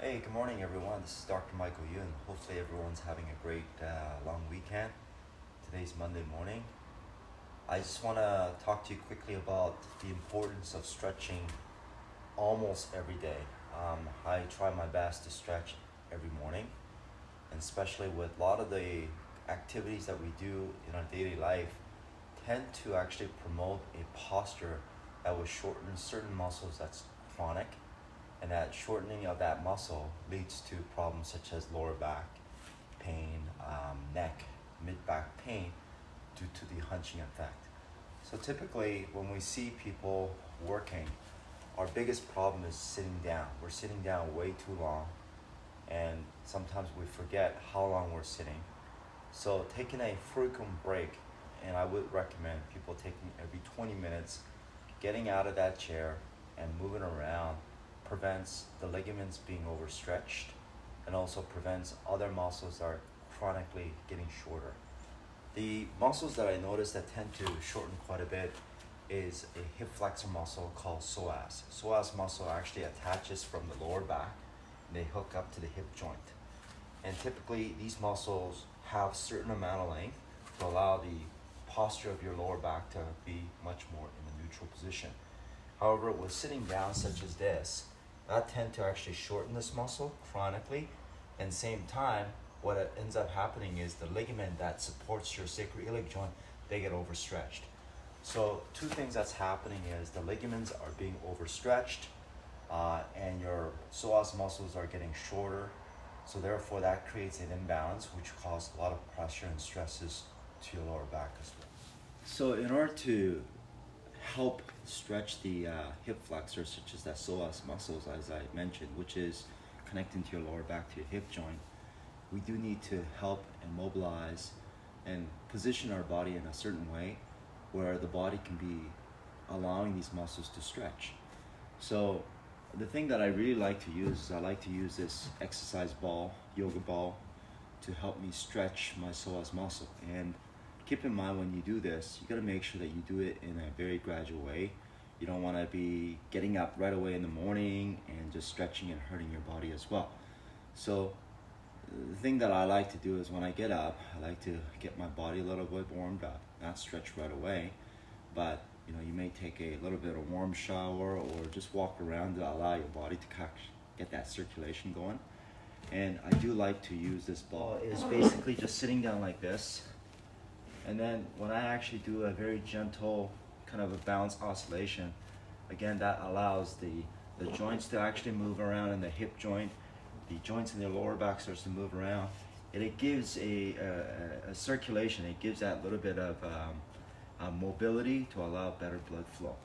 Hey, good morning everyone. This is Dr. Michael Yun. Hopefully everyone's having a great long weekend. Today's Monday morning. I just want to talk to you quickly about the importance of stretching almost every day. I try my best to stretch every morning, and especially with a lot of the activities that we do in our daily life tend to actually promote a posture that will shorten certain muscles that's chronic, and that shortening of that muscle leads to problems such as lower back pain, neck, mid-back pain due to the hunching effect. So typically when we see people working, our biggest problem is sitting down. We're sitting down way too long, and sometimes we forget how long we're sitting. So taking a frequent break, and I would recommend people taking every 20 minutes, getting out of that chair and moving around, prevents the ligaments being overstretched and also prevents other muscles that are chronically getting shorter. The muscles that I notice that tend to shorten quite a bit is a hip flexor muscle called psoas. Psoas muscle actually attaches from the lower back and they hook up to the hip joint. And typically these muscles have a certain amount of length to allow the posture of your lower back to be much more in a neutral position. However, with sitting down such as this, that tend to actually shorten this muscle chronically, and same time what ends up happening is the ligament that supports your sacroiliac joint, they get overstretched. So two things that's happening is the ligaments are being overstretched and your psoas muscles are getting shorter, so therefore that creates an imbalance which causes a lot of pressure and stresses to your lower back as well. So in order to help stretch the hip flexors, such as that psoas muscles, as I mentioned, which is connecting to your lower back to your hip joint, we do need to help and mobilize and position our body in a certain way where the body can be allowing these muscles to stretch. So the thing that I really like to use is I like to use this exercise ball, yoga ball, to help me stretch my psoas muscle. And keep in mind when you do this, you got to make sure that you do it in a very gradual way. You don't want to be getting up right away in the morning and just stretching and hurting your body as well. So the thing that I like to do is when I get up, I like to get my body a little bit warmed up, not stretch right away, but you may take a little bit of warm shower or just walk around to allow your body to get that circulation going. And I do like to use this ball. It's basically just sitting down like this. And then when I actually do a very gentle kind of a bounce oscillation, again, that allows the joints to actually move around in the hip joint, the joints in the lower back starts to move around, and it gives a circulation. It gives that little bit of mobility to allow better blood flow.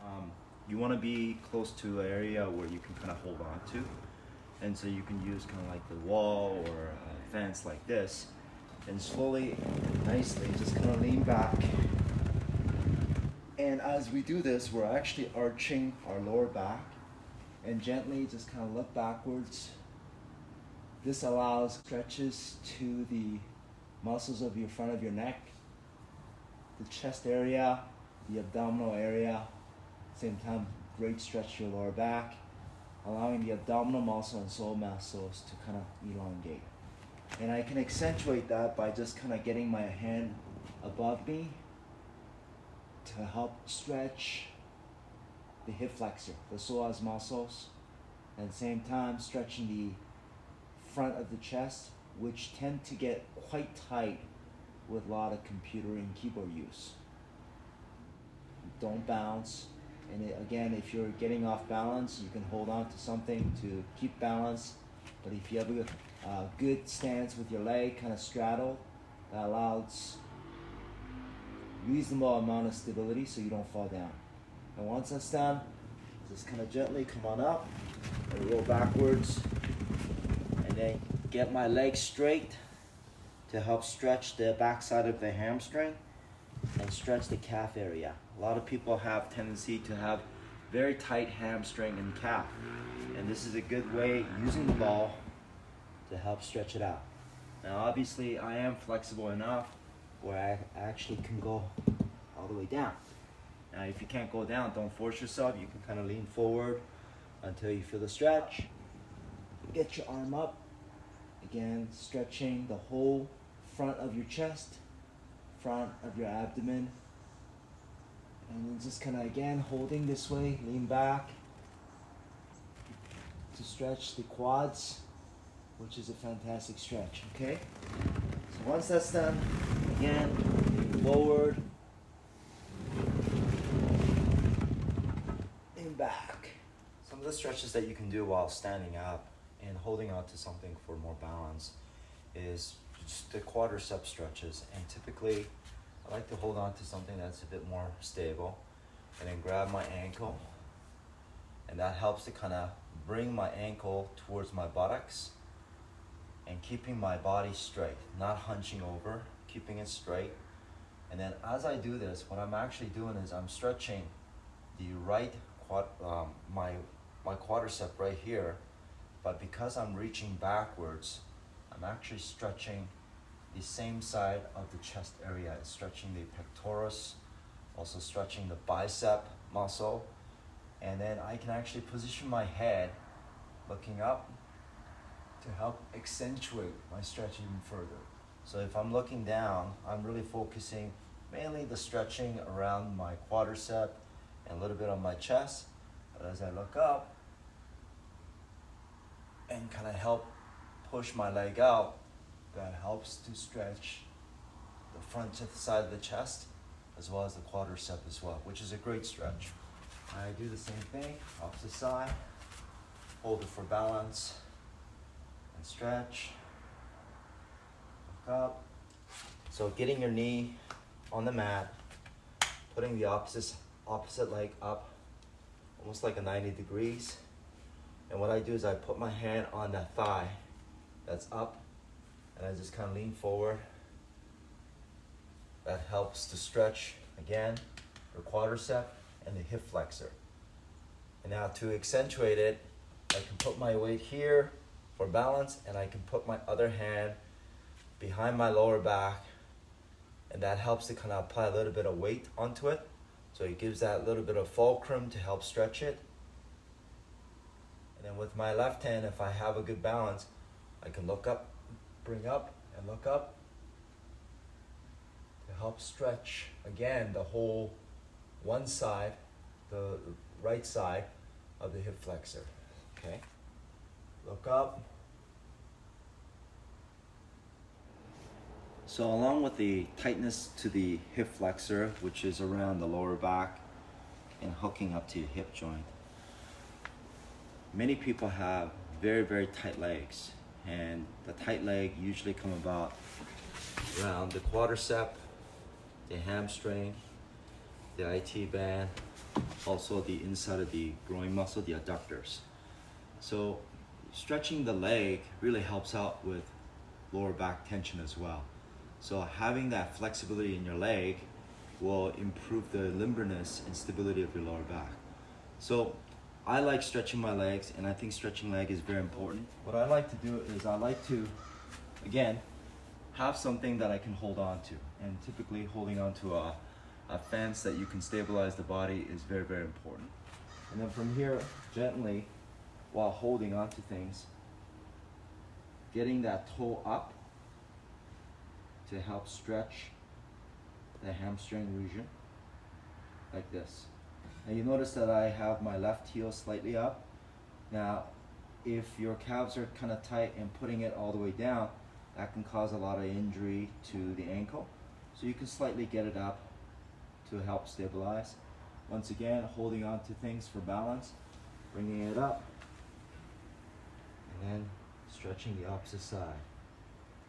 You want to be close to an area where you can kind of hold on to, and so you can use kind of like the wall or a fence like this, and slowly and nicely just kind of lean back. And as we do this, we're actually arching our lower back and gently just kind of look backwards. This allows stretches to the muscles of your front of your neck, the chest area, the abdominal area. Same time, great stretch to your lower back, allowing the abdominal muscle and psoas muscles to kind of elongate. And I can accentuate that by just kind of getting my hand above me to help stretch the hip flexor, the psoas muscles, and at the same time stretching the front of the chest, which tend to get quite tight with a lot of computer and keyboard use. Don't bounce. And again, if you're getting off balance, you can hold on to something to keep balance. But if you have a good stance with your leg kind of straddled, that allows reasonable amount of stability so you don't fall down. And once that's done, just kind of gently come on up and roll backwards, and then get my legs straight to help stretch the backside of the hamstring and stretch the calf area. A lot of people have tendency to have very tight hamstring and calf, and this is a good way using the ball to help stretch it out. Now obviously I am flexible enough where I actually can go all the way down. Now if you can't go down, don't force yourself. You can kind of lean forward until you feel the stretch. get your arm up. Again, stretching the whole front of your chest, front of your abdomen. And then just kind of, again, holding this way, lean back to stretch the quads, which is a fantastic stretch, okay? So once that's done, again, forward and back. Some of the stretches that you can do while standing up and holding on to something for more balance is just the quadricep stretches. And typically, I like to hold on to something that's a bit more stable and then grab my ankle. And that helps to kind of bring my ankle towards my buttocks and keeping my body straight, not hunching over, keeping it straight. And then as I do this, what I'm actually doing is I'm stretching the right my quadricep right here, but because I'm reaching backwards, I'm actually stretching the same side of the chest area. It's stretching the pectoris, also stretching the bicep muscle, and then I can actually position my head looking up to help accentuate my stretch even further. So if I'm looking down, I'm really focusing mainly the stretching around my quadricep and a little bit on my chest. But as I look up and kind of help push my leg out, that helps to stretch the front side of the chest as well as the quadricep as well, which is a great stretch. I do the same thing, opposite side, hold it for balance and stretch, look up. So getting your knee on the mat, putting the opposite leg up, almost like a 90 degrees. And what I do is I put my hand on that thigh that's up, and I just kind of lean forward. That helps to stretch, again, your quadricep and the hip flexor. And now to accentuate it, I can put my weight here for balance, and I can put my other hand behind my lower back, and that helps to kind of apply a little bit of weight onto it. So it gives that little bit of fulcrum to help stretch it. And then with my left hand, if I have a good balance, I can look up, bring up, and look up to help stretch, again, the whole one side, the right side of the hip flexor, okay? Look up. So along with the tightness to the hip flexor, which is around the lower back and hooking up to your hip joint, many people have very, very tight legs. And the tight leg usually come about around the quadricep, the hamstring, the IT band, also the inside of the groin muscle, the adductors. So stretching the leg really helps out with lower back tension as well. So having that flexibility in your leg will improve the limberness and stability of your lower back. So I like stretching my legs, and I think stretching leg is very important. What I like to do is I like to, again, have something that I can hold on to. And typically holding on to a fence that you can stabilize the body is very, very important. And then from here, gently, while holding on to things, getting that toe up to help stretch the hamstring region, like this. Now you notice that I have my left heel slightly up. Now, if your calves are kind of tight and putting it all the way down, that can cause a lot of injury to the ankle. So you can slightly get it up to help stabilize. Once again, holding on to things for balance, bringing it up, and then stretching the opposite side.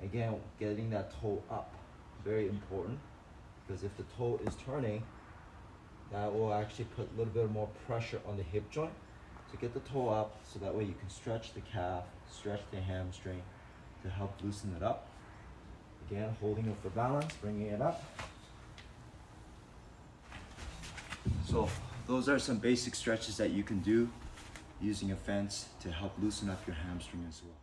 Again, getting that toe up, very important, because if the toe is turning, that will actually put a little bit more pressure on the hip joint. So get the toe up so that way you can stretch the calf, stretch the hamstring to help loosen it up. Again, holding it for balance, bringing it up. So those are some basic stretches that you can do using a fence to help loosen up your hamstring as well.